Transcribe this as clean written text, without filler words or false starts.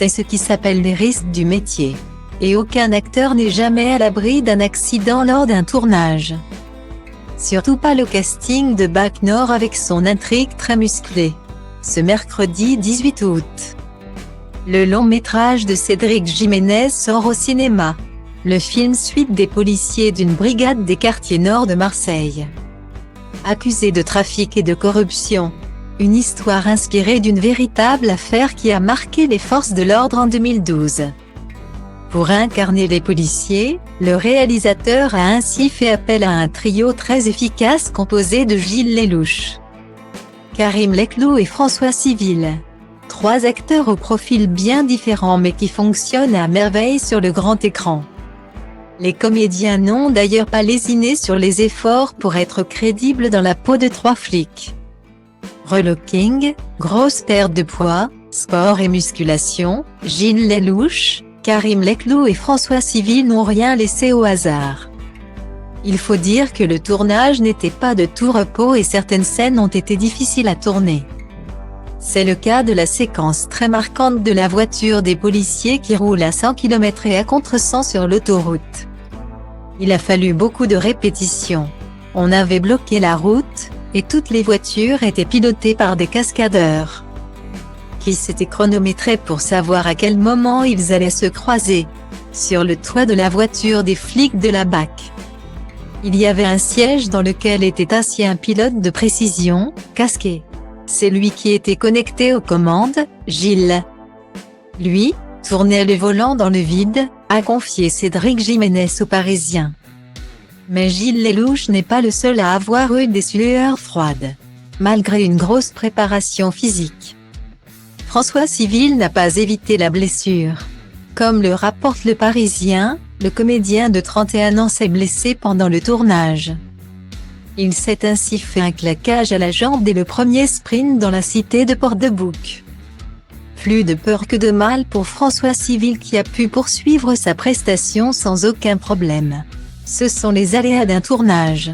C'est ce qui s'appelle les risques du métier. Et aucun acteur n'est jamais à l'abri d'un accident lors d'un tournage. Surtout pas le casting de Bac Nord avec son intrigue très musclée. Ce mercredi 18 août. Le long métrage de Cédric Jiménez sort au cinéma. Le film suit des policiers d'une brigade des quartiers nord de Marseille, accusés de trafic et de corruption. Une histoire inspirée d'une véritable affaire qui a marqué les forces de l'ordre en 2012. Pour incarner les policiers, le réalisateur a ainsi fait appel à un trio très efficace composé de Gilles Lellouche, Karim Leclou et François Civil. 3 acteurs au profil bien différent mais qui fonctionnent à merveille sur le grand écran. Les comédiens n'ont d'ailleurs pas lésiné sur les efforts pour être crédibles dans la peau de 3 flics. Relooking, grosse perte de poids, sport et musculation, Gilles Lellouche, Karim Leclou et François Civil n'ont rien laissé au hasard. Il faut dire que le tournage n'était pas de tout repos et certaines scènes ont été difficiles à tourner. C'est le cas de la séquence très marquante de la voiture des policiers qui roule à 100 km et à contresens sur l'autoroute. Il a fallu beaucoup de répétitions. On avait bloqué la route, et toutes les voitures étaient pilotées par des cascadeurs, qui s'étaient chronométrés pour savoir à quel moment ils allaient se croiser. Sur le toit de la voiture des flics de la BAC, il y avait un siège dans lequel était assis un pilote de précision, casqué. C'est lui qui était connecté aux commandes, Gilles. Lui, tournait le volant dans le vide, a confié Cédric Jiménez aux Parisiens. Mais Gilles Lellouche n'est pas le seul à avoir eu des sueurs froides, malgré une grosse préparation physique. François Civil n'a pas évité la blessure. Comme le rapporte Le Parisien, le comédien de 31 ans s'est blessé pendant le tournage. Il s'est ainsi fait un claquage à la jambe dès le premier sprint dans la cité de Port-de-Bouc. Plus de peur que de mal pour François Civil qui a pu poursuivre sa prestation sans aucun problème. Ce sont les aléas d'un tournage.